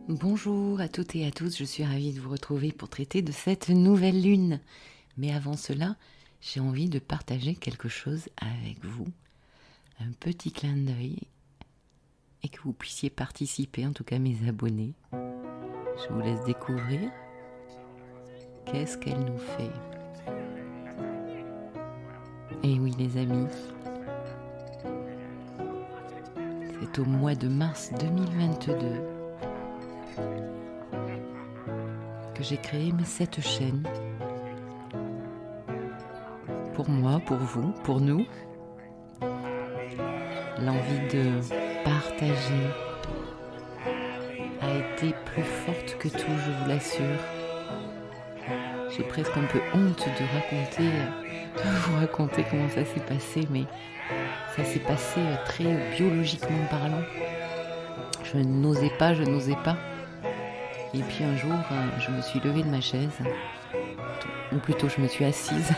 Bonjour à toutes et à tous, je suis ravie de vous retrouver pour traiter de cette nouvelle lune. Mais avant cela, j'ai envie de partager quelque chose avec vous, un petit clin d'œil, et que vous puissiez participer, en tout cas mes abonnés. Je vous laisse découvrir qu'est-ce qu'elle nous fait. Et oui les amis, c'est au mois de mars 2022 que j'ai créé cette chaîne. Pour moi, pour vous, pour nous. L'envie de partager a été plus forte que tout, je vous l'assure. J'ai presque un peu honte de vous raconter comment ça s'est passé, mais ça s'est passé très biologiquement parlant. Je n'osais pas. Et puis un jour, je me suis levée de ma chaise, ou plutôt je me suis assise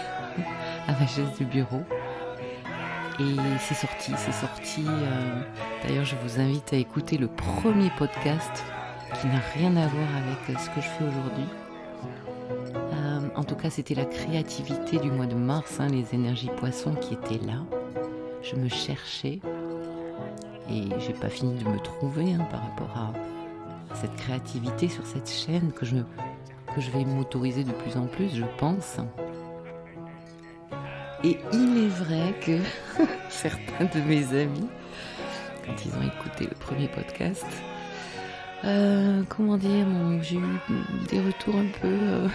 à ma chaise du bureau. Et c'est sorti. D'ailleurs, je vous invite à écouter le premier podcast qui n'a rien à voir avec ce que je fais aujourd'hui. En tout cas, c'était la créativité du mois de mars, les énergies poissons qui étaient là. Je me cherchais et j'ai pas fini de me trouver par rapport à cette créativité sur cette chaîne que je vais m'autoriser de plus en plus, je pense. Et il est vrai que certains de mes amis, quand ils ont écouté le premier podcast, j'ai eu des retours un peu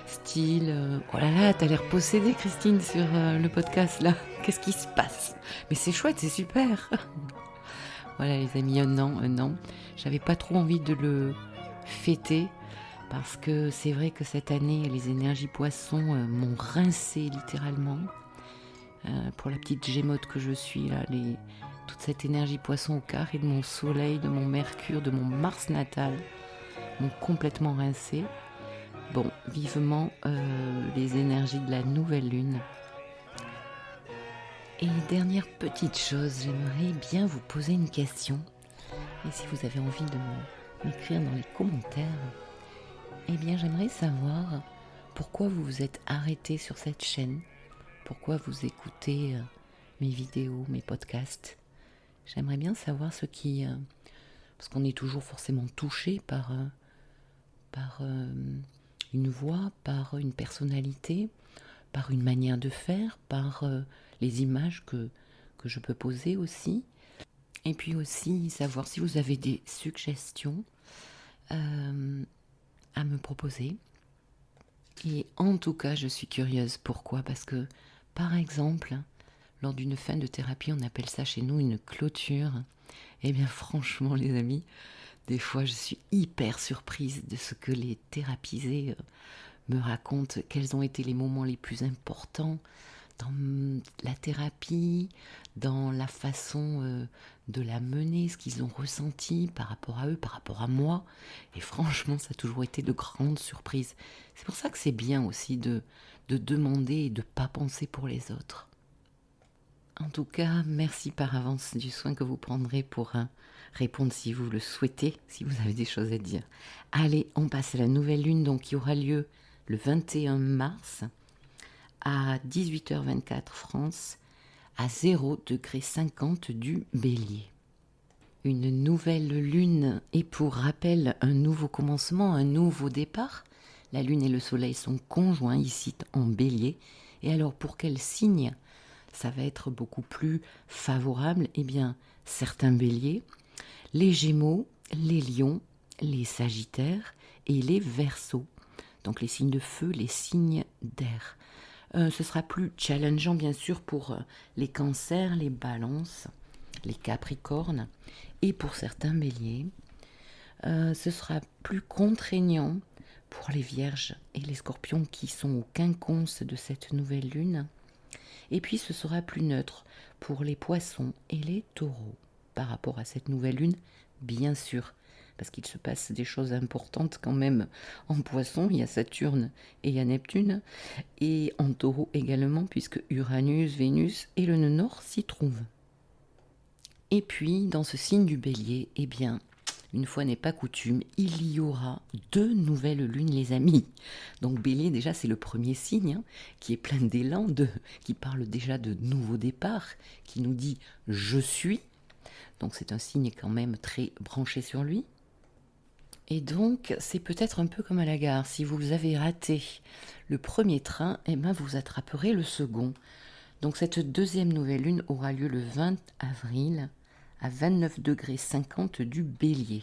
style oh là là, t'as l'air possédée Christine sur le podcast là, qu'est-ce qui se passe? Mais c'est chouette, c'est super. Voilà les amis, un an. J'avais pas trop envie de le fêter parce que c'est vrai que cette année les énergies poissons m'ont rincé littéralement. Pour la petite gémote que je suis là, toute cette énergie poisson au carré de mon soleil, de mon mercure, de mon Mars natal m'ont complètement rincé. Bon, vivement les énergies de la nouvelle lune. Et dernière petite chose, j'aimerais bien vous poser une question. Et si vous avez envie de m'écrire dans les commentaires, eh bien j'aimerais savoir pourquoi vous vous êtes arrêté sur cette chaîne, pourquoi vous écoutez mes vidéos, mes podcasts. J'aimerais bien savoir ce qui... parce qu'on est toujours forcément touché par une voix, par une personnalité, par une manière de faire, par les images que je peux poser aussi. Et puis aussi savoir si vous avez des suggestions à me proposer. Et en tout cas, je suis curieuse. Pourquoi ? Parce que, par exemple, lors d'une fin de thérapie, on appelle ça chez nous une clôture. Eh bien, franchement, les amis, des fois, je suis hyper surprise de ce que les thérapisés me racontent, quels ont été les moments les plus importants dans la thérapie, dans la façon de la mener, ce qu'ils ont ressenti par rapport à eux, par rapport à moi. Et franchement, ça a toujours été de grandes surprises. C'est pour ça que c'est bien aussi de demander et de ne pas penser pour les autres. En tout cas, merci par avance du soin que vous prendrez pour répondre si vous le souhaitez, si vous avez des choses à dire. Allez, on passe à la nouvelle lune, donc qui aura lieu le 21 mars à 18h24 France, à 0,50 du Bélier. Une nouvelle lune est pour rappel un nouveau commencement, un nouveau départ. La lune et le soleil sont conjoints ici en Bélier. Et alors pour quel signe ça va être beaucoup plus favorable? Eh bien, certains Béliers, les Gémeaux, les Lions, les Sagittaires et les Verseaux. Donc les signes de feu, les signes d'air. Ce sera plus challengeant bien sûr pour les cancers, les balances, les capricornes et pour certains béliers. Ce sera plus contraignant pour les vierges et les scorpions qui sont au quinconce de cette nouvelle lune. Et puis ce sera plus neutre pour les poissons et les taureaux par rapport à cette nouvelle lune, bien sûr. Parce qu'il se passe des choses importantes quand même en poisson, il y a Saturne et il y a Neptune, et en taureau également, puisque Uranus, Vénus et le nœud nord s'y trouvent. Et puis, dans ce signe du bélier, eh bien, une fois n'est pas coutume, il y aura 2 nouvelles lunes, les amis. Donc Bélier, déjà, c'est le premier signe qui est plein d'élan, qui parle déjà de nouveau départ, qui nous dit « je suis ». Donc c'est un signe quand même très branché sur lui. Et donc, c'est peut-être un peu comme à la gare. Si vous avez raté le premier train, eh ben vous attraperez le second. Donc cette deuxième nouvelle lune aura lieu le 20 avril à 29 degrés 50 du Bélier.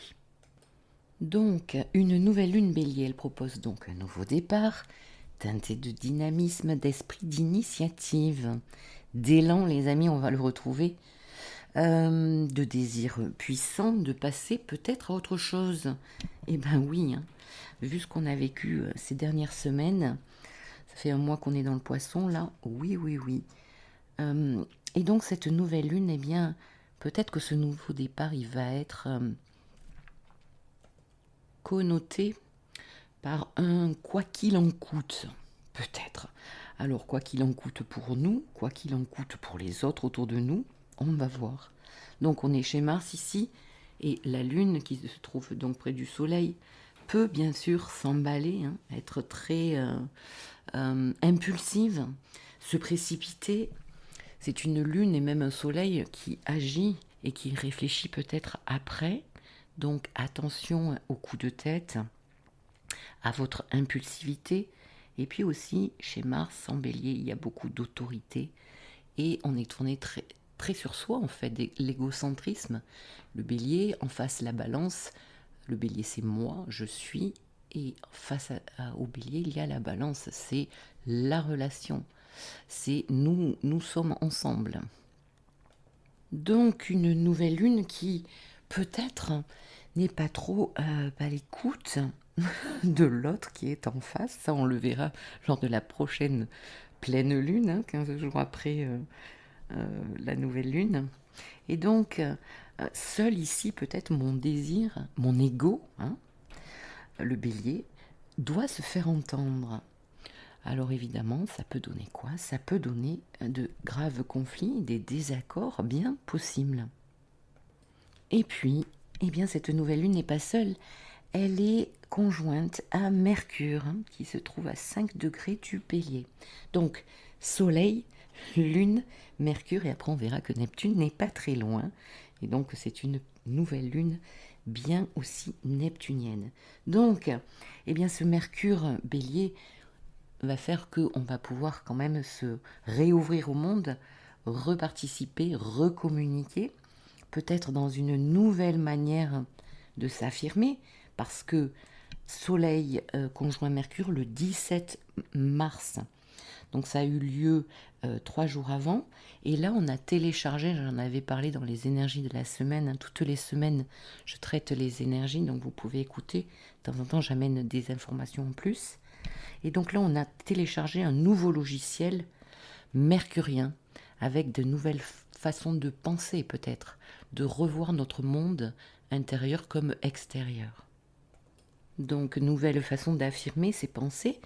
Donc, une nouvelle lune Bélier, elle propose donc un nouveau départ, teinté de dynamisme, d'esprit, d'initiative, d'élan, les amis, on va le retrouver, de désir puissant, de passer peut-être à autre chose. Eh ben oui, vu ce qu'on a vécu ces dernières semaines, ça fait un mois qu'on est dans le poisson, là, oui. Et donc cette nouvelle lune, eh bien, peut-être que ce nouveau départ, il va être connoté par un quoi qu'il en coûte, peut-être. Alors, quoi qu'il en coûte pour nous, quoi qu'il en coûte pour les autres autour de nous, on va voir. Donc, on est chez Mars ici, et la Lune, qui se trouve donc près du Soleil, peut bien sûr s'emballer, être très impulsive, se précipiter. C'est une Lune et même un Soleil qui agit et qui réfléchit peut-être après. Donc, attention aux coups de tête, à votre impulsivité. Et puis aussi, chez Mars, en Bélier, il y a beaucoup d'autorité. Et on est tourné très, très sur soi, en fait, l'égocentrisme. Le Bélier, en face, la Balance. Le Bélier, c'est moi, je suis. Et face au Bélier, il y a la Balance, c'est la relation. C'est nous sommes ensemble. Donc, une nouvelle lune qui, peut-être, n'est pas trop à l'écoute de l'autre qui est en face. Ça, on le verra lors de la prochaine pleine lune, 15 jours après la nouvelle lune. Et donc, seul ici, peut-être mon désir, mon ego, le Bélier, doit se faire entendre. Alors évidemment, ça peut donner quoi? Ça peut donner de graves conflits, des désaccords bien possibles. Et puis, eh bien, cette nouvelle lune n'est pas seule. Elle est conjointe à Mercure, qui se trouve à 5 degrés du Bélier. Donc, Soleil, Lune, Mercure, et après on verra que Neptune n'est pas très loin. Et donc, c'est une nouvelle lune bien aussi neptunienne. Donc, eh bien, ce Mercure Bélier va faire qu'on va pouvoir quand même se réouvrir au monde, reparticiper, recommuniquer, peut-être dans une nouvelle manière de s'affirmer, parce que Soleil conjoint Mercure le 17 mars. Donc ça a eu lieu 3 jours avant. Et là, on a téléchargé, j'en avais parlé dans les énergies de la semaine. Toutes les semaines, je traite les énergies, donc vous pouvez écouter. De temps en temps, j'amène des informations en plus. Et donc là, on a téléchargé un nouveau logiciel mercurien avec de nouvelles façons de penser peut-être, de revoir notre monde intérieur comme extérieur. Donc, nouvelle façon d'affirmer ses pensées.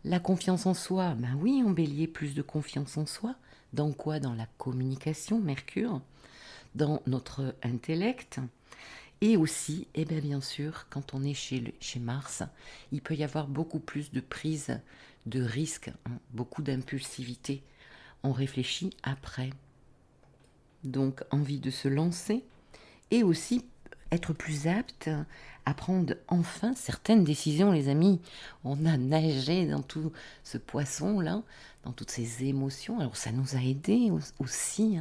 La confiance en soi, ben oui, en Bélier, plus de confiance en soi. Dans quoi? Dans la communication, Mercure, dans notre intellect. Et aussi, eh bien sûr, quand on est chez Mars, il peut y avoir beaucoup plus de prise de risque, beaucoup d'impulsivité. On réfléchit après. Donc, envie de se lancer et aussi être plus apte à prendre enfin certaines décisions, les amis. On a nagé dans tout ce poisson-là, dans toutes ces émotions. Alors, ça nous a aidés aussi.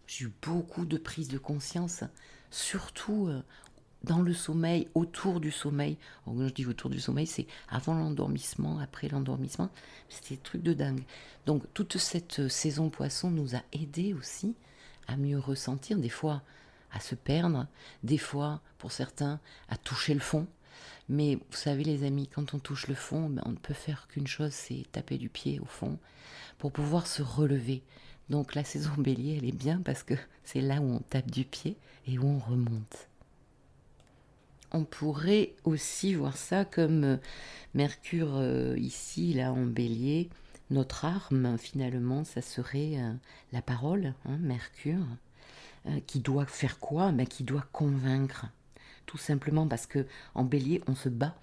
J'ai eu beaucoup de prise de conscience, surtout dans le sommeil, autour du sommeil. Quand je dis autour du sommeil, c'est avant l'endormissement, après l'endormissement. C'était des trucs de dingue. Donc, toute cette saison poisson nous a aidés aussi à mieux ressentir, des fois à se perdre, des fois, pour certains, à toucher le fond. Mais vous savez, les amis, quand on touche le fond, on ne peut faire qu'une chose, c'est taper du pied au fond pour pouvoir se relever. Donc, la saison Bélier, elle est bien parce que c'est là où on tape du pied et où on remonte. On pourrait aussi voir ça comme Mercure ici, là en Bélier. Notre arme, finalement, ça serait la parole, Mercure, qui doit faire quoi? Qui doit convaincre. tout simplement parce que en Bélier, on se bat,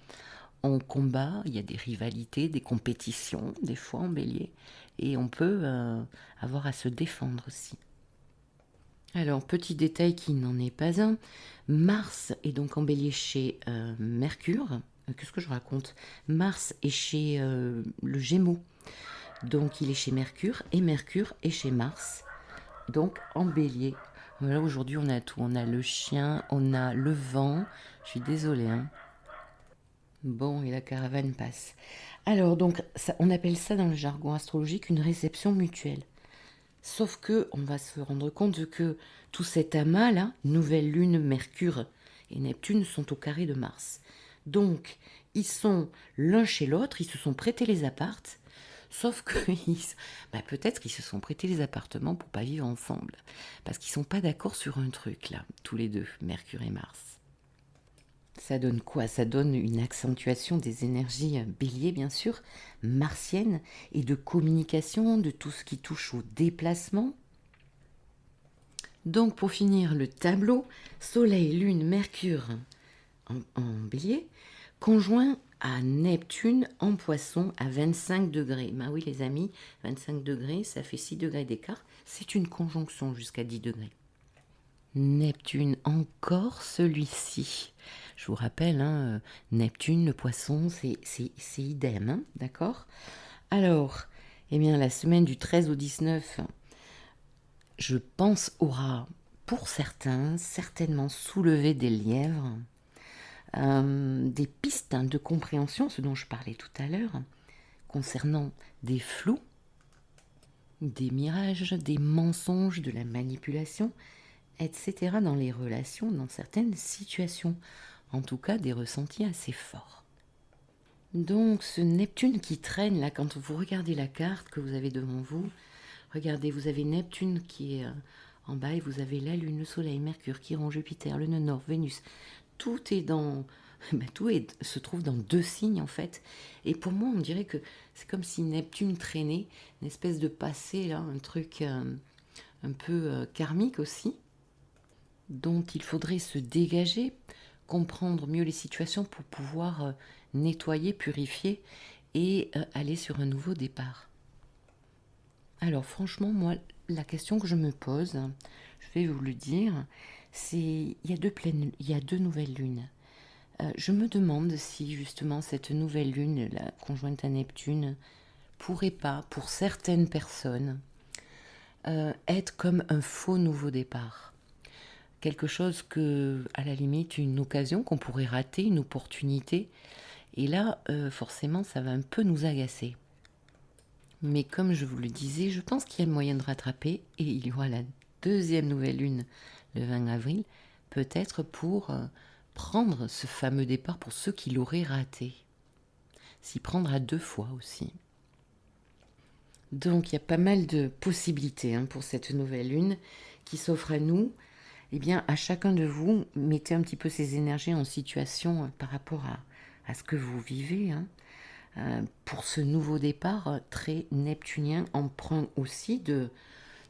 on combat, il y a des rivalités, des compétitions, des fois en Bélier, et on peut avoir à se défendre aussi. Alors, petit détail qui n'en est pas un, Mars est donc en Bélier chez Mercure. Qu'est-ce que je raconte? Mars est chez le Gémeaux, donc il est chez Mercure, et Mercure est chez Mars, donc en Bélier. Voilà, aujourd'hui on a tout, on a le chien, on a le vent, je suis désolée, hein. Bon, et la caravane passe. Alors, donc, ça, on appelle ça dans le jargon astrologique une réception mutuelle. Sauf que on va se rendre compte que tout cet amas là, nouvelle lune, Mercure et Neptune sont au carré de Mars. Donc ils sont l'un chez l'autre, ils se sont prêtés les appartes, sauf que peut-être qu'ils se sont prêtés les appartements pour pas vivre ensemble, parce qu'ils sont pas d'accord sur un truc là, tous les deux, Mercure et Mars. Ça donne quoi? Ça donne une accentuation des énergies bélier, bien sûr, martiennes, et de communication, de tout ce qui touche au déplacement. Donc, pour finir le tableau, Soleil, Lune, Mercure en bélier, conjoint à Neptune en poisson à 25 degrés. Ben oui, les amis, 25 degrés, ça fait 6 degrés d'écart. C'est une conjonction jusqu'à 10 degrés. Neptune, encore celui-ci. Je vous rappelle, hein, Neptune, le poisson, c'est idem, hein, d'accord? Alors, eh bien, la semaine du 13 au 19, je pense, aura, pour certains, certainement soulevé des lièvres, des pistes de compréhension, ce dont je parlais tout à l'heure, concernant des flous, des mirages, des mensonges, de la manipulation, etc. dans les relations, dans certaines situations. En tout cas, des ressentis assez forts. Donc, ce Neptune qui traîne là, quand vous regardez la carte que vous avez devant vous, regardez, vous avez Neptune qui est en bas et vous avez la Lune, le Soleil, Mercure, Chiron, Jupiter, le nœud nord, Vénus. Tout est dans... se trouve dans 2 signes en fait. Et pour moi, on dirait que c'est comme si Neptune traînait, une espèce de passé, là, un truc un peu karmique aussi, dont il faudrait se dégager, comprendre mieux les situations pour pouvoir nettoyer, purifier et aller sur un nouveau départ. Alors franchement, moi, la question que je me pose, je vais vous le dire, c'est il y a 2 nouvelles lunes. Je me demande si justement cette nouvelle lune, la conjointe à Neptune, pourrait pas, pour certaines personnes, être comme un faux nouveau départ. Quelque chose que, à la limite, une occasion qu'on pourrait rater, une opportunité. Et là, forcément, ça va un peu nous agacer. Mais comme je vous le disais, je pense qu'il y a moyen de rattraper. Et il y aura la 2e nouvelle lune le 20 avril, peut-être pour prendre ce fameux départ pour ceux qui l'auraient raté. S'y prendre à 2 fois aussi. Donc il y a pas mal de possibilités pour cette nouvelle lune qui s'offre à nous. Eh bien, à chacun de vous, mettez un petit peu ces énergies en situation par rapport à ce que vous vivez. Pour ce nouveau départ très neptunien, emprunt aussi de...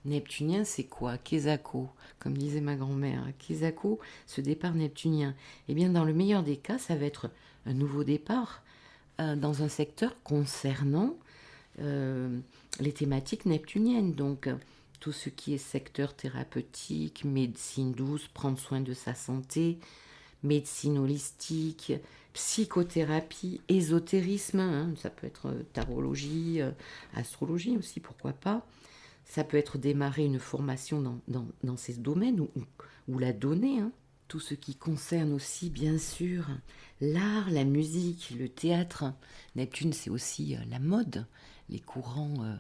Neptunien, c'est quoi? Kezako, comme disait ma grand-mère. Kezako, ce départ neptunien. Eh bien, dans le meilleur des cas, ça va être un nouveau départ dans un secteur concernant les thématiques neptuniennes. Donc, tout ce qui est secteur thérapeutique, médecine douce, prendre soin de sa santé, médecine holistique, psychothérapie, ésotérisme, ça peut être tarologie, astrologie aussi, pourquoi pas. Ça peut être démarrer une formation dans ces domaines ou la donner. Tout ce qui concerne aussi, bien sûr, l'art, la musique, le théâtre. Neptune, c'est aussi la mode, les courants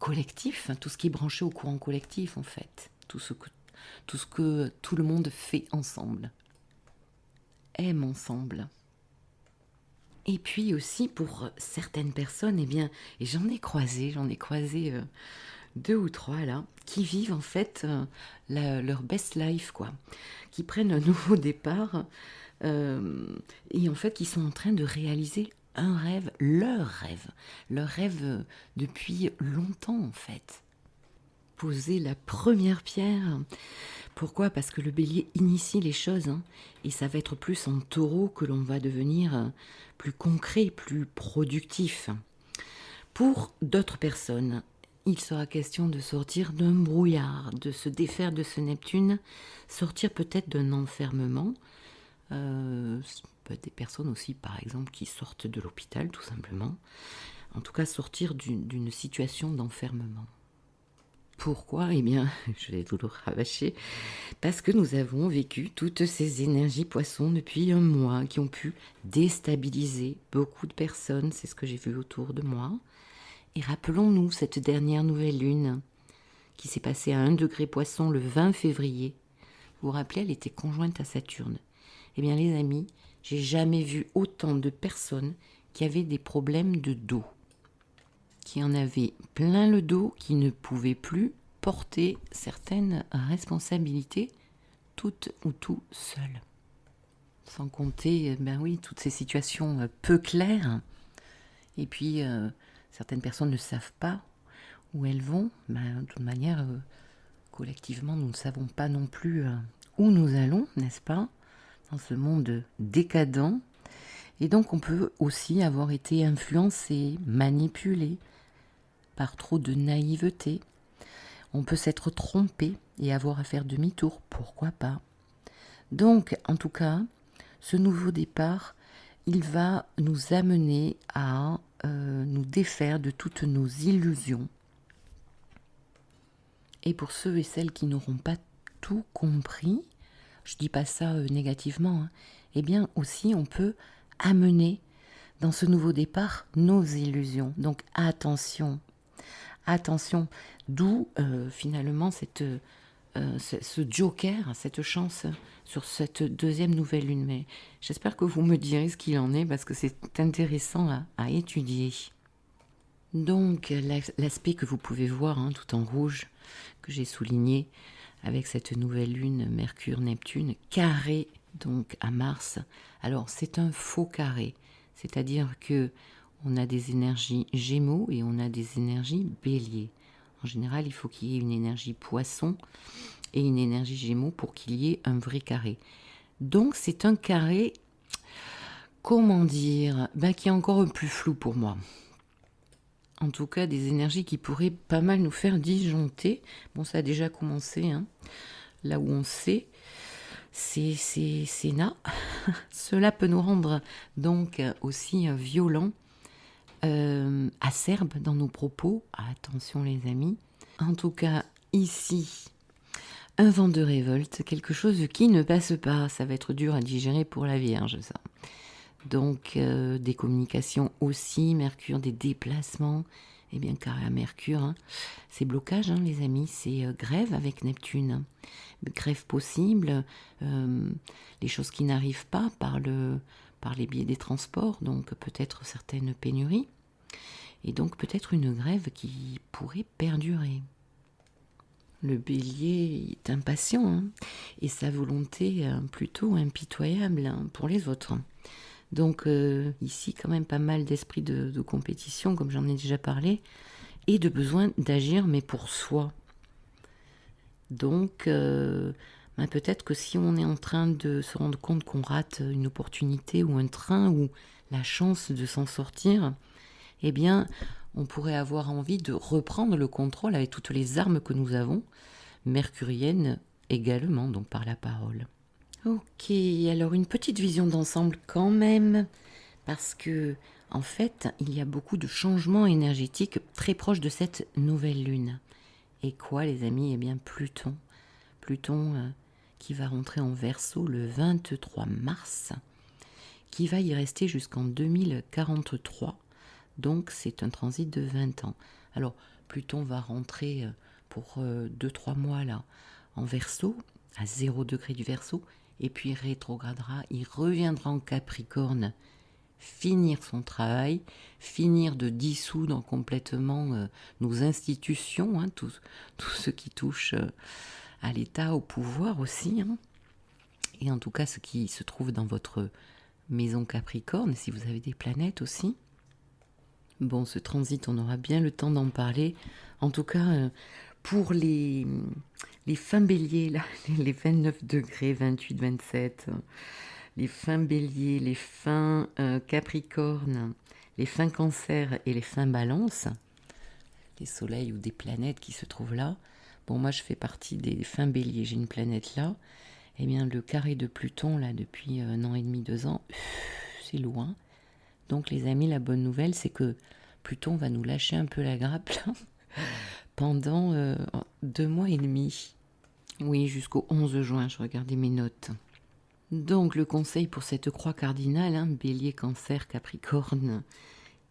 collectifs, tout ce qui est branché au courant collectif, en fait. Tout ce que tout le monde fait ensemble, aime ensemble. Et puis aussi, pour certaines personnes, eh bien, et j'en ai croisé 2 ou 3 là, qui vivent en fait leur best life, quoi, qui prennent un nouveau départ et en fait qui sont en train de réaliser un rêve, leur rêve depuis longtemps en fait. poser la première pierre. Pourquoi? Parce que le bélier initie les choses, hein, et ça va être plus en taureau que l'on va devenir plus concret, plus productif. Pour d'autres personnes, il sera question de sortir d'un brouillard, de se défaire de ce Neptune, sortir peut-être d'un enfermement. Des personnes aussi, par exemple, qui sortent de l'hôpital, tout simplement. En tout cas, sortir d'une situation d'enfermement. Pourquoi? Eh bien, je vais vous le rabâcher, parce que nous avons vécu toutes ces énergies poissons depuis un mois qui ont pu déstabiliser beaucoup de personnes, c'est ce que j'ai vu autour de moi. Et rappelons-nous cette dernière nouvelle lune qui s'est passée à 1 degré poisson le 20 février. Vous vous rappelez, elle était conjointe à Saturne. Eh bien les amis, j'ai jamais vu autant de personnes qui avaient des problèmes de dos, qui en avaient plein le dos, qui ne pouvaient plus porter certaines responsabilités toutes ou tout seuls. Sans compter, toutes ces situations peu claires. Et puis, certaines personnes ne savent pas où elles vont. De toute manière, collectivement, nous ne savons pas non plus où nous allons, n'est-ce pas? Dans ce monde décadent. Et donc, on peut aussi avoir été influencé, manipulé par trop de naïveté. On peut s'être trompé et avoir à faire demi-tour, pourquoi pas? Donc, en tout cas, ce nouveau départ, il va nous amener à nous défaire de toutes nos illusions. Et pour ceux et celles qui n'auront pas tout compris, je ne dis pas ça négativement, eh bien aussi on peut amener dans ce nouveau départ nos illusions. Donc attention, d'où finalement ce joker, cette chance sur cette deuxième nouvelle lune. Mais j'espère que vous me direz ce qu'il en est parce que c'est intéressant à étudier. Donc l'aspect que vous pouvez voir tout en rouge, que j'ai souligné avec cette nouvelle lune Mercure-Neptune, carré donc à Mars. Alors c'est un faux carré, c'est-à-dire que on a des énergies Gémeaux et on a des énergies Bélier. En général, il faut qu'il y ait une énergie Poisson et une énergie Gémeaux pour qu'il y ait un vrai carré. Donc c'est un carré, comment dire, qui est encore plus flou pour moi. En tout cas, des énergies qui pourraient pas mal nous faire disjoncter. Bon, ça a déjà commencé, là où on sait, c'est là. Cela peut nous rendre donc aussi violents, acerbes dans nos propos. Attention les amis. En tout cas, ici, un vent de révolte, quelque chose qui ne passe pas. Ça va être dur à digérer pour la Vierge, ça. Donc, des communications aussi, Mercure, des déplacements. Eh bien, carré à Mercure, c'est blocage, les amis, c'est grève avec Neptune. Grève possible, les choses qui n'arrivent pas par les biais des transports, donc peut-être certaines pénuries. Et donc peut-être une grève qui pourrait perdurer. Le bélier est impatient, et sa volonté plutôt impitoyable pour les autres. Donc ici quand même pas mal d'esprit de compétition, comme j'en ai déjà parlé, et de besoin d'agir, mais pour soi. Donc peut-être que si on est en train de se rendre compte qu'on rate une opportunité ou un train ou la chance de s'en sortir, eh bien on pourrait avoir envie de reprendre le contrôle avec toutes les armes que nous avons, mercuriennes également, donc par la parole. Ok, alors une petite vision d'ensemble quand même, parce que en fait, il y a beaucoup de changements énergétiques très proches de cette nouvelle lune. Et quoi les amis? Eh bien Pluton qui va rentrer en Verseau le 23 mars, qui va y rester jusqu'en 2043, donc c'est un transit de 20 ans. Alors Pluton va rentrer pour 2-3 mois là en Verseau, à 0 degré du Verseau, et puis il rétrogradera, il reviendra en Capricorne, finir son travail, finir de dissoudre complètement nos institutions, tout ce qui touche à l'État, au pouvoir aussi, et en tout cas ce qui se trouve dans votre maison Capricorne, si vous avez des planètes aussi. Bon, ce transit, on aura bien le temps d'en parler. En tout cas, Pour les fins béliers, là, les 29 degrés, 28, 27, les fins béliers, les fins capricornes, les fins cancer et les fins balance, des soleils ou des planètes qui se trouvent là. Bon, moi, je fais partie des fins béliers, j'ai une planète là. Eh bien, le carré de Pluton, là, depuis 1 an et demi, 2 ans, c'est loin. Donc, les amis, la bonne nouvelle, c'est que Pluton va nous lâcher un peu la grappe, là, pendant 2 mois et demi. Oui, jusqu'au 11 juin, je regardais mes notes. Donc, le conseil pour cette croix cardinale, hein, Bélier, Cancer, Capricorne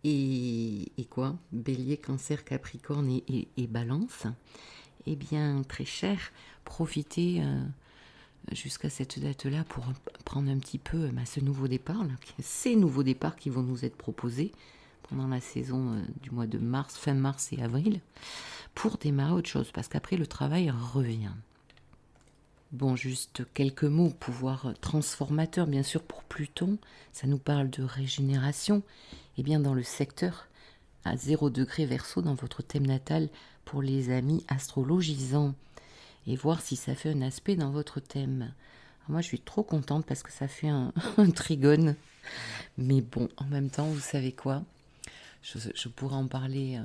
et quoi? Bélier, Cancer, Capricorne et Balance. Eh bien, très cher, profitez jusqu'à cette date-là pour prendre un petit peu ce nouveau départ, là, ces nouveaux départs qui vont nous être proposés pendant la saison du mois de mars, fin mars et avril, pour démarrer autre chose, parce qu'après le travail revient. Bon, juste quelques mots, pouvoir transformateur, bien sûr, pour Pluton, ça nous parle de régénération, et bien dans le secteur à 0 degré Verseau, dans votre thème natal, pour les amis astrologisants, et voir si ça fait un aspect dans votre thème. Alors moi, je suis trop contente parce que ça fait un trigone, mais bon, en même temps, vous savez quoi, je pourrais en parler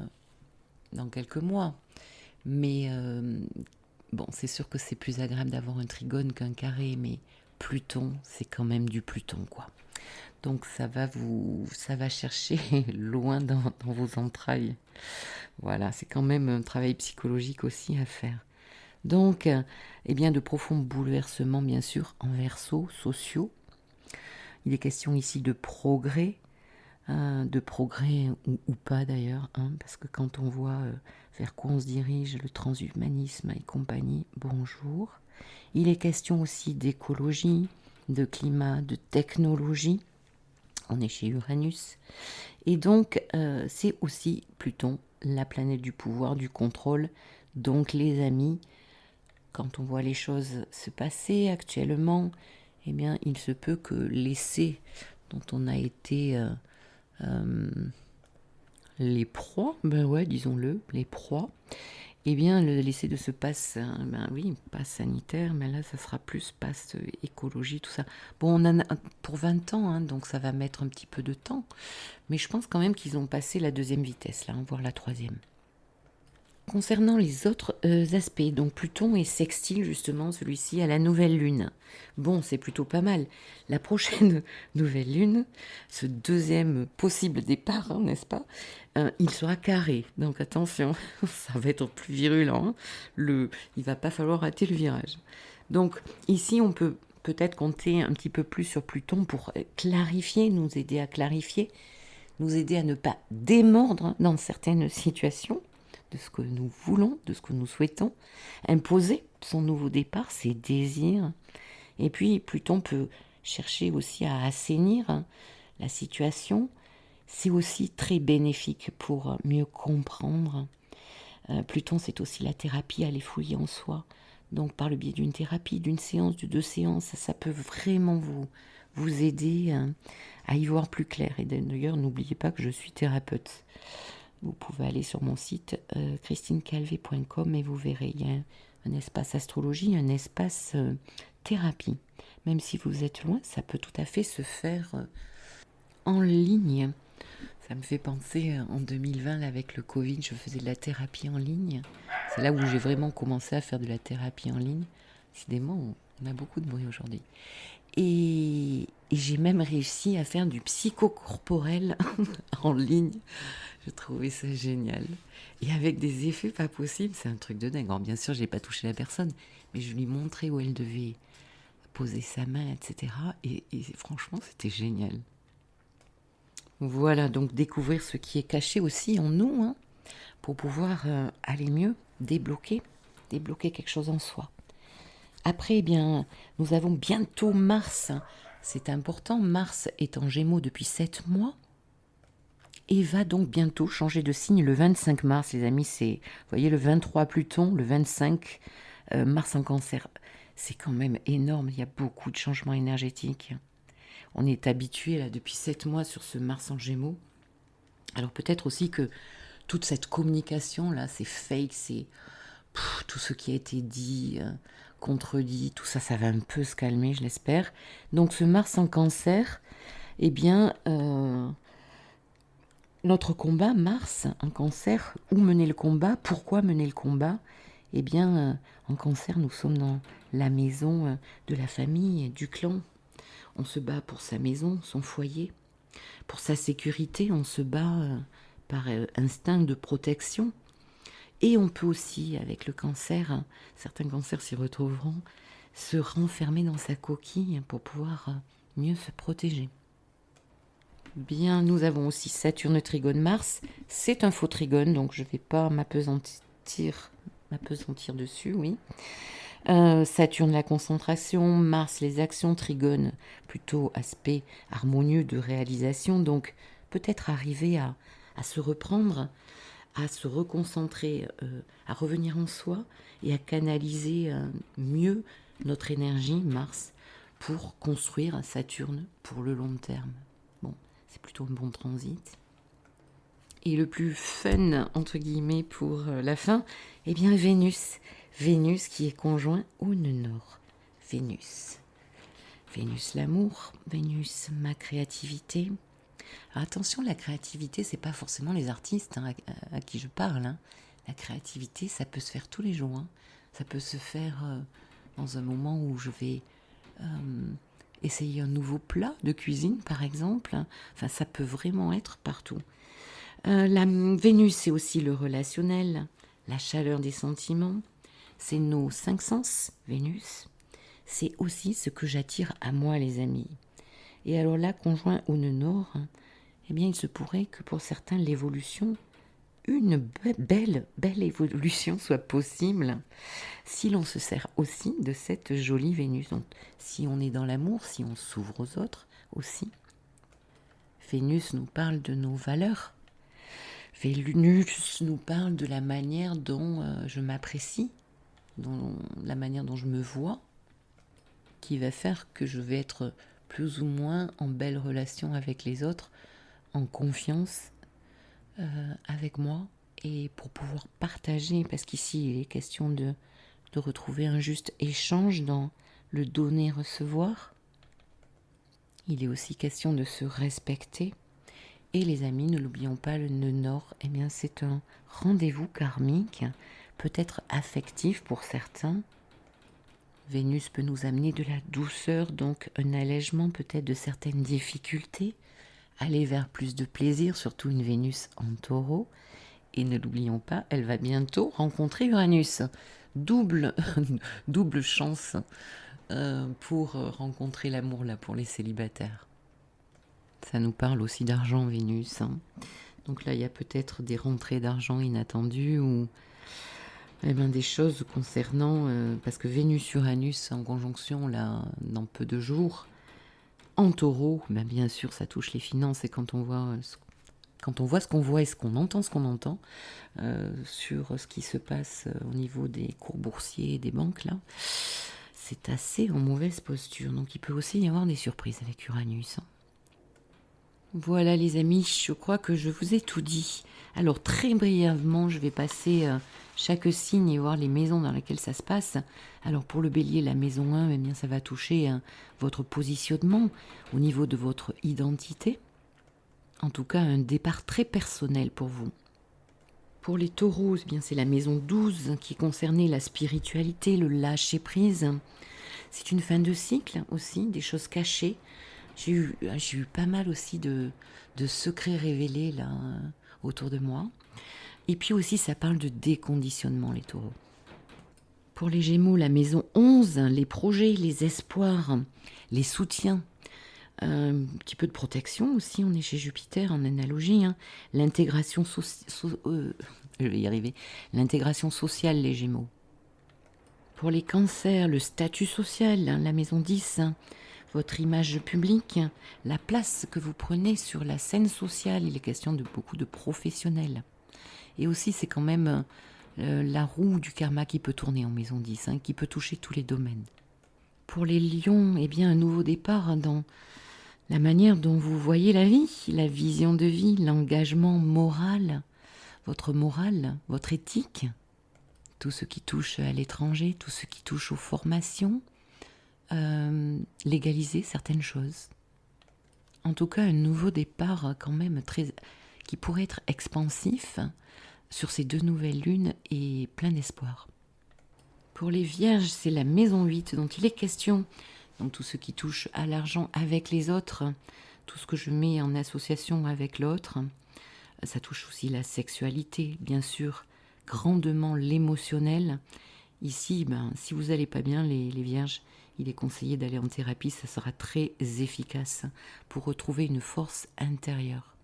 dans quelques mois, mais bon, c'est sûr que c'est plus agréable d'avoir un trigone qu'un carré, mais Pluton, c'est quand même du Pluton, quoi. Donc ça va chercher loin dans vos entrailles. Voilà, c'est quand même un travail psychologique aussi à faire. Donc, eh bien, de profonds bouleversements, bien sûr, en Verseau, sociaux. Il est question ici de progrès ou pas d'ailleurs, hein, parce que quand on voit vers quoi on se dirige, le transhumanisme et compagnie, bonjour. Il est question aussi d'écologie, de climat, de technologie. On est chez Uranus. Et donc, c'est aussi Pluton, la planète du pouvoir, du contrôle. Donc, les amis, quand on voit les choses se passer actuellement, eh bien, il se peut que l'essai dont on a été les proies, ben ouais, disons-le, les proies, eh bien, l'essai de ce pass, ben oui, pass sanitaire, mais là, ça sera plus pass écologie, tout ça. Bon, on en a pour 20 ans, hein, donc ça va mettre un petit peu de temps, mais je pense quand même qu'ils ont passé la 2e vitesse, là, voire la 3e. Concernant les autres aspects, donc Pluton est sextile justement celui-ci à la nouvelle lune. Bon, c'est plutôt pas mal. La prochaine nouvelle lune, ce 2e possible départ, hein, n'est-ce pas, il sera carré. Donc attention, ça va être plus virulent. Hein. Il va pas falloir rater le virage. Donc ici, on peut peut-être compter un petit peu plus sur Pluton pour clarifier, nous aider à clarifier, nous aider à ne pas démordre dans certaines situations de ce que nous voulons, de ce que nous souhaitons, imposer son nouveau départ, ses désirs. Et puis Pluton peut chercher aussi à assainir la situation. C'est aussi très bénéfique pour mieux comprendre. Pluton, c'est aussi la thérapie, aller fouiller en soi. Donc par le biais d'une thérapie, d'une séance, de 2 séances, ça peut vraiment vous aider à y voir plus clair. Et d'ailleurs, n'oubliez pas que je suis thérapeute. Vous pouvez aller sur mon site christinecalvé.com et vous verrez, il y a un espace astrologie, un espace thérapie. Même si vous êtes loin, ça peut tout à fait se faire en ligne. Ça me fait penser, en 2020, là, avec le Covid, je faisais de la thérapie en ligne. C'est là où j'ai vraiment commencé à faire de la thérapie en ligne. Décidément, on a beaucoup de bruit aujourd'hui. Et j'ai même réussi à faire du psychocorporel en ligne. Je trouvais ça génial. Et avec des effets pas possibles, c'est un truc de dingue. Alors bien sûr, je n'ai pas touché la personne, mais je lui montrais où elle devait poser sa main, etc. Et franchement, c'était génial. Voilà, donc découvrir ce qui est caché aussi en nous, hein, pour pouvoir aller mieux, débloquer quelque chose en soi. Après, eh bien, nous avons bientôt Mars. C'est important, Mars est en Gémeaux depuis 7 mois. Et va donc bientôt changer de signe le 25 mars, les amis. C'est, vous voyez, le 23 Pluton, le 25 Mars en Cancer. C'est quand même énorme, il y a beaucoup de changements énergétiques. On est habitué là depuis 7 mois sur ce Mars en Gémeaux. Alors peut-être aussi que toute cette communication là, c'est fake, c'est tout ce qui a été dit, contredit, tout ça, ça va un peu se calmer, je l'espère. Donc ce Mars en Cancer, eh bien, notre combat, Mars en Cancer, où mener le combat, pourquoi mener le combat? Eh bien, en Cancer, nous sommes dans la maison de la famille, du clan. On se bat pour sa maison, son foyer. Pour sa sécurité, on se bat par instinct de protection. Et on peut aussi, avec le cancer, certains cancers s'y retrouveront, se renfermer dans sa coquille pour pouvoir mieux se protéger. Bien, nous avons aussi Saturne trigone Mars. C'est un faux trigone, donc je ne vais pas m'apesantir dessus, oui. Saturne la concentration, Mars les actions, trigone plutôt aspect harmonieux de réalisation, donc peut-être arriver à se reprendre, à se reconcentrer, à revenir en soi et à canaliser mieux notre énergie, Mars, pour construire Saturne pour le long terme. Bon, c'est plutôt un bon transit. Et le plus fun, entre guillemets, pour la fin, eh bien Vénus. Vénus qui est conjoint au nœud nord. Vénus. Vénus l'amour, Vénus ma créativité. Alors attention, la créativité, c'est pas forcément les artistes à qui je parle. Hein. La créativité, ça peut se faire tous les jours. Hein. Ça peut se faire dans un moment où je vais essayer un nouveau plat de cuisine, par exemple. Enfin, ça peut vraiment être partout. La Vénus, c'est aussi le relationnel, la chaleur des sentiments. C'est nos 5 sens, Vénus. C'est aussi ce que j'attire à moi, les amis. Et alors là, conjoint au nœud nord, eh bien, il se pourrait que pour certains, l'évolution, une belle évolution soit possible si l'on se sert aussi de cette jolie Vénus. Donc, si on est dans l'amour, si on s'ouvre aux autres aussi. Vénus nous parle de nos valeurs. Vénus nous parle de la manière dont je m'apprécie, la manière dont je me vois, qui va faire que je vais être plus ou moins en belle relation avec les autres, en confiance avec moi, et pour pouvoir partager, parce qu'ici il est question de retrouver un juste échange dans le donner-recevoir. Il est aussi question de se respecter. Et les amis, ne l'oublions pas, le nœud nord, eh bien c'est un rendez-vous karmique, peut-être affectif pour certains. Vénus peut nous amener de la douceur, donc un allègement peut-être de certaines difficultés, aller vers plus de plaisir, surtout une Vénus en taureau. Et ne l'oublions pas, elle va bientôt rencontrer Uranus. Double chance pour rencontrer l'amour là pour les célibataires. Ça nous parle aussi d'argent, Vénus. Hein. Donc là, il y a peut-être des rentrées d'argent inattendues ou des choses concernant... parce que Vénus-Uranus en conjonction, là, dans peu de jours, en taureau, bien sûr, ça touche les finances. Et quand on voit ce qu'on voit et ce qu'on entend sur ce qui se passe au niveau des cours boursiers et des banques, là, c'est assez en mauvaise posture. Donc il peut aussi y avoir des surprises avec Uranus. Hein. Voilà les amis, je crois que je vous ai tout dit. Alors très brièvement, je vais passer chaque signe et voir les maisons dans lesquelles ça se passe. Alors pour le bélier, la maison 1, eh bien, ça va toucher votre positionnement au niveau de votre identité. En tout cas, un départ très personnel pour vous. Pour les taureaux, eh bien, c'est la maison 12 qui concernait la spiritualité, le lâcher-prise. C'est une fin de cycle aussi, des choses cachées. J'ai eu pas mal aussi de secrets révélés là autour de moi. Et puis aussi, ça parle de déconditionnement, les taureaux. Pour les gémeaux, la maison 11, les projets, les espoirs, les soutiens. Un petit peu de protection aussi, on est chez Jupiter en analogie. Hein. L'intégration l'intégration sociale, les gémeaux. Pour les cancers, le statut social, la maison 10, votre image publique, la place que vous prenez sur la scène sociale, il est question de beaucoup de professionnels. Et aussi, c'est quand même la roue du karma qui peut tourner en maison 10, qui peut toucher tous les domaines. Pour les lions, eh bien, un nouveau départ dans la manière dont vous voyez la vie, la vision de vie, l'engagement moral, votre morale, votre éthique. tout ce qui touche à l'étranger, tout ce qui touche aux formations, légaliser certaines choses. En tout cas, un nouveau départ quand même qui pourrait être expansif sur ces 2 nouvelles lunes et plein d'espoir. Pour les vierges, c'est la maison 8 dont il est question. Donc tout ce qui touche à l'argent avec les autres, tout ce que je mets en association avec l'autre, ça touche aussi la sexualité, bien sûr, grandement l'émotionnel. Ici, si vous n'allez pas bien, les vierges, il est conseillé d'aller en thérapie, ça sera très efficace pour retrouver une force intérieure.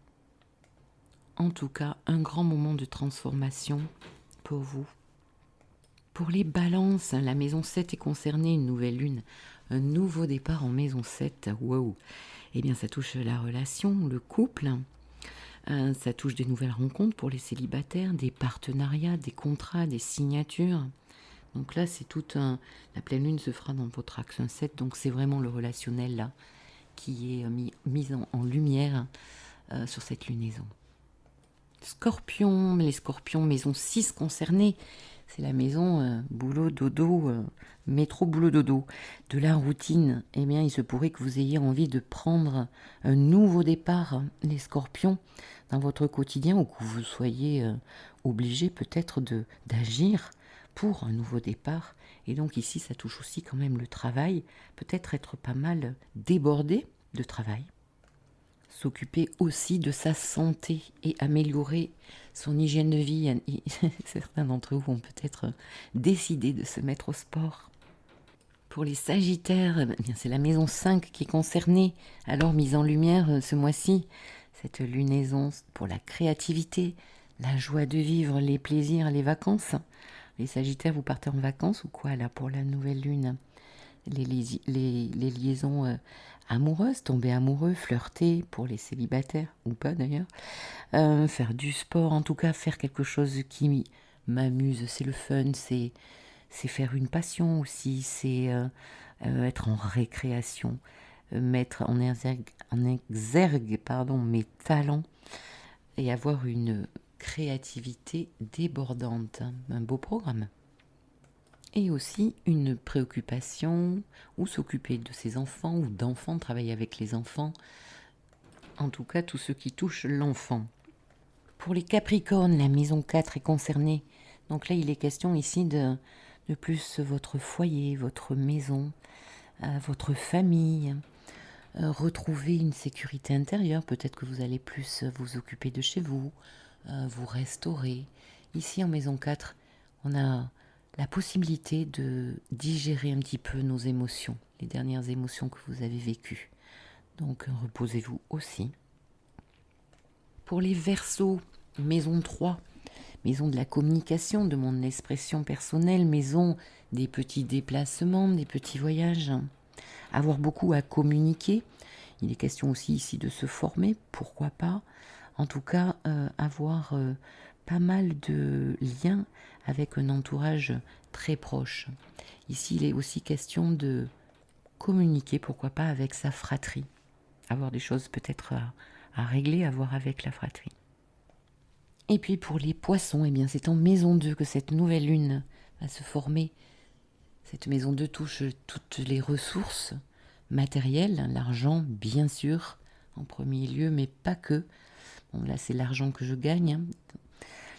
En tout cas, un grand moment de transformation pour vous. Pour les balances, la maison 7 est concernée, une nouvelle lune, un nouveau départ en maison 7, wow. Eh bien, ça touche la relation, le couple, ça touche des nouvelles rencontres pour les célibataires, des partenariats, des contrats, des signatures. Donc là, c'est la pleine lune se fera dans votre axe 7, donc c'est vraiment le relationnel là qui est mis en lumière sur cette lunaison. Scorpion, les scorpions, maison 6 concernée, c'est la maison boulot, dodo, métro, boulot, dodo, de la routine. Eh bien, il se pourrait que vous ayez envie de prendre un nouveau départ, les scorpions, dans votre quotidien, ou que vous soyez obligé peut-être d'agir pour un nouveau départ. Et donc ici, ça touche aussi quand même le travail, peut-être être pas mal débordé de travail. S'occuper aussi de sa santé et améliorer son hygiène de vie. Certains d'entre vous ont peut-être décidé de se mettre au sport. Pour les sagittaires, c'est la maison 5 qui est concernée, alors mise en lumière ce mois-ci. Cette lunaison pour la créativité, la joie de vivre, les plaisirs, les vacances. Les sagittaires, vous partez en vacances ou quoi là pour la nouvelle lune ? Les liaisons amoureuses, tomber amoureux, flirter pour les célibataires, ou pas d'ailleurs, faire du sport, en tout cas faire quelque chose qui m'amuse, c'est le fun, c'est faire une passion aussi, c'est être en récréation, mettre en exergue mes talents et avoir une créativité débordante, un beau programme. Et aussi une préoccupation, ou s'occuper de ses enfants, ou d'enfants, travailler avec les enfants. En tout cas, tout ce qui touche l'enfant. Pour les Capricornes, la maison 4 est concernée. Donc là, il est question ici de plus votre foyer, votre maison, votre famille. Retrouver une sécurité intérieure. Peut-être que vous allez plus vous occuper de chez vous, vous restaurer. Ici, en maison 4, on a la possibilité de digérer un petit peu nos émotions, les dernières émotions que vous avez vécues. Donc reposez-vous aussi. Pour les Verseaux, maison 3, maison de la communication, de mon expression personnelle, maison des petits déplacements, des petits voyages. Avoir beaucoup à communiquer. Il est question aussi ici de se former, pourquoi pas. En tout cas, avoir pas mal de liens avec un entourage très proche. Ici, il est aussi question de communiquer, pourquoi pas, avec sa fratrie. Avoir des choses peut-être à régler, à voir avec la fratrie. Et puis pour les poissons, eh bien c'est en maison 2 que cette nouvelle lune va se former. Cette maison 2 touche toutes les ressources matérielles, l'argent bien sûr, en premier lieu, mais pas que. Bon, là, c'est l'argent que je gagne,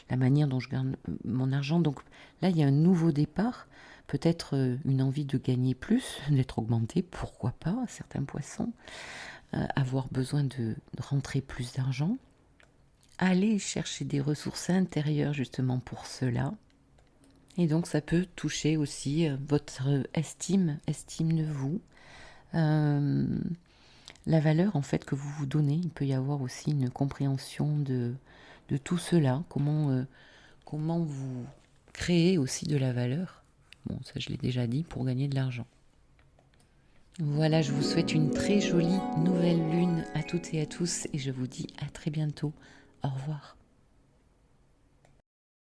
la manière dont je gagne mon argent. Donc là, il y a un nouveau départ, peut-être une envie de gagner plus, d'être augmenté, pourquoi pas, certains poissons, avoir besoin de rentrer plus d'argent. Aller chercher des ressources intérieures justement pour cela. Et donc ça peut toucher aussi votre estime de vous. La valeur en fait que vous vous donnez, il peut y avoir aussi une compréhension de tout cela, comment vous créez aussi de la valeur. Bon, ça je l'ai déjà dit, pour gagner de l'argent. Voilà, je vous souhaite une très jolie nouvelle lune à toutes et à tous et je vous dis à très bientôt. Au revoir.